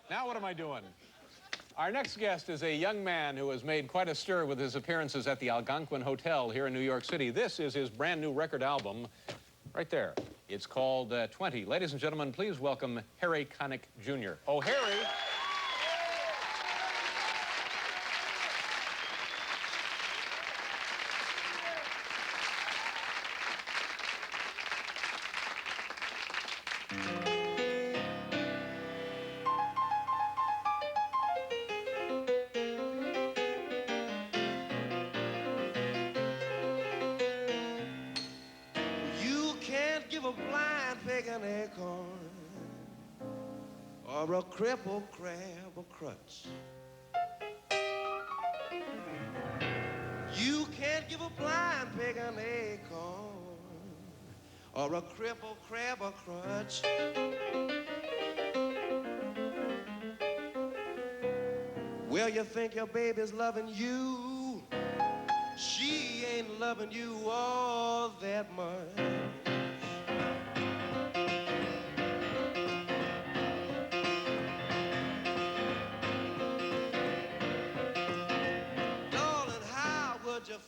Now what am I doing? Our next guest is a young man who has made quite a stir with his appearances at the Algonquin Hotel here in New York City. This is his brand new record album, right there. It's called 20. Ladies and gentlemen, please welcome Harry Connick Jr. Oh, Harry. Give a blind pig an acorn, or a crippled crab a crutch. You can't give a blind pig an acorn, or a crippled crab a crutch. Well, you think your baby's loving you, she ain't loving you all that much.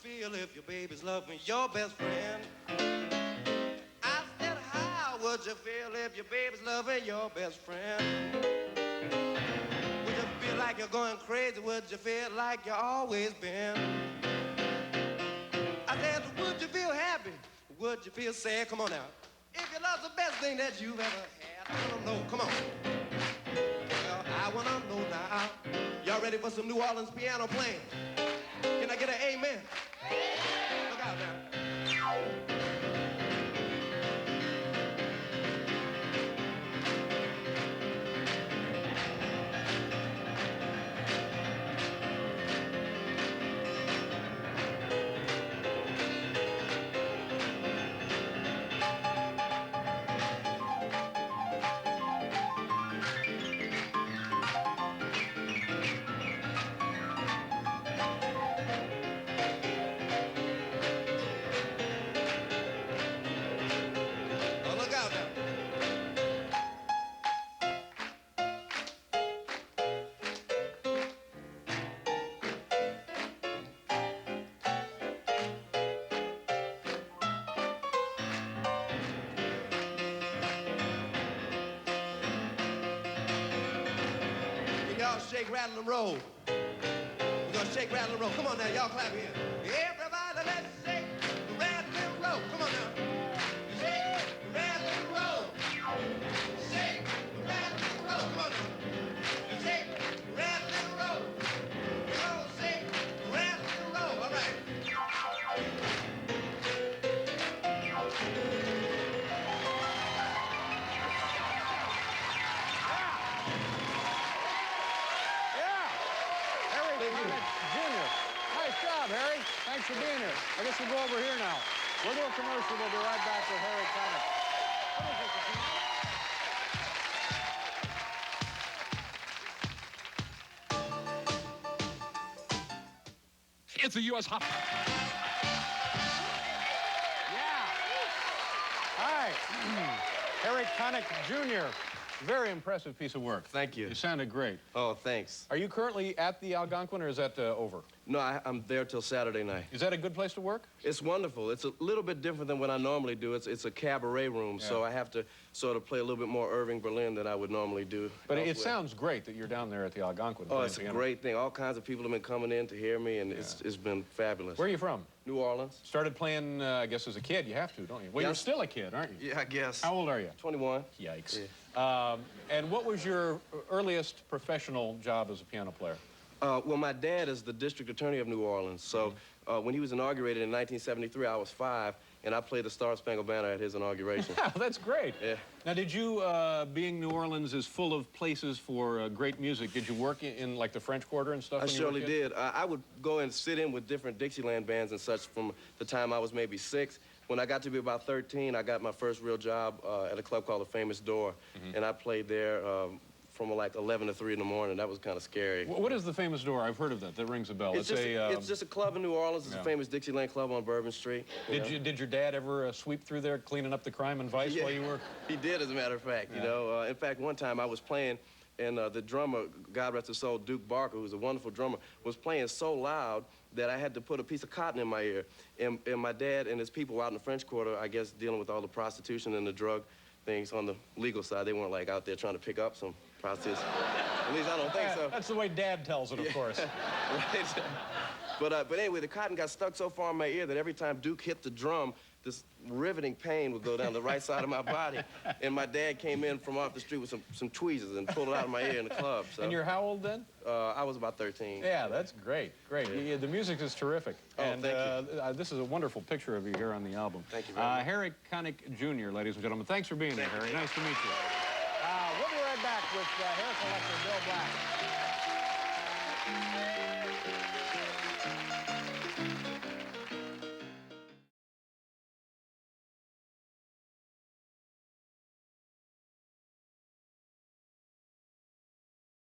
Feel if your baby's loving your best friend. I said, how would you feel if your baby's loving your best friend? Would you feel like you're going crazy? Would you feel like you always been? I said, would you feel happy? Would you feel sad? Come on now. If your love's the best thing that you've ever had, I wanna know, come on. Well, I wanna know now. Y'all ready for some New Orleans piano playing? Can I get an amen? Look out now. Shake, rattle, and roll. We're gonna shake, rattle, and roll. Come on now, y'all clap here. Everybody, let's shake, rattle, and roll. Come on now. Shake, rattle, and roll. Shake, rattle, and roll. Come on now. Shake, rattle, and roll. Roll, shake, rattle, and roll. All right. Harry, thanks for being here. I guess we'll go over here now. We'll do a commercial. We'll be right back with Harry Connick. It's a U.S. hot. Yeah. Hi. Harry Connick Jr. Very impressive piece of work. Thank you. You sounded great. Oh, thanks. Are you currently at the Algonquin, or is that over? No, I'm there till Saturday night. Is that a good place to work? It's wonderful. It's a little bit different than what I normally do. It's a cabaret room, so I have to sort of play a little bit more Irving Berlin than I would normally do. But it sounds great that you're down there at the Algonquin. Oh, it's a great thing. All kinds of people have been coming in to hear me, and it's been fabulous. Where are you from? New Orleans. Started playing, I guess, as a kid. You have to, don't you? Well, you're still a kid, aren't you? Yeah, I guess. How old are you? 21. Yikes. Yeah. And what was your earliest professional job as a piano player? Well, my dad is the district attorney of New Orleans, so when he was inaugurated in 1973, I was 5, and I played the Star-Spangled Banner at his inauguration. That's great. Yeah. Now, did you, being New Orleans is full of places for great music, did you work in like, the French Quarter and stuff? I surely did. I would go and sit in with different Dixieland bands and such from the time I was maybe 6. When I got to be about 13, I got my first real job at a club called The Famous Door, and I played there from like 11 to 3 in the morning. That was kind of scary. What is the Famous Door? I've heard of that. That rings a bell. It's just a club in New Orleans. It's a famous Dixieland club on Bourbon Street. Did your dad ever sweep through there cleaning up the crime and vice while you were? He did, as a matter of fact. You know, in fact, one time I was playing And the drummer, God rest his soul, Duke Barker, who's a wonderful drummer, was playing so loud that I had to put a piece of cotton in my ear. And my dad and his people out in the French Quarter, I guess, dealing with all the prostitution and the drug things on the legal side, they weren't like out there trying to pick up some prostitutes. At least I don't think so. That's the way Dad tells it, of course. Right. But anyway, the cotton got stuck so far in my ear that every time Duke hit the drum, this riveting pain would go down the right side of my body. And my dad came in from off the street with some tweezers and pulled it out of my ear in the club. So. And you're how old then? I was about 13. Yeah, that's great, great. Yeah, the music is terrific. Oh, and thank you. This is a wonderful picture of you here on the album. Thank you very much. Harry Connick Jr., ladies and gentlemen. Thanks for being here, Harry. Nice to meet you. We'll be right back with hair collector Bill Black.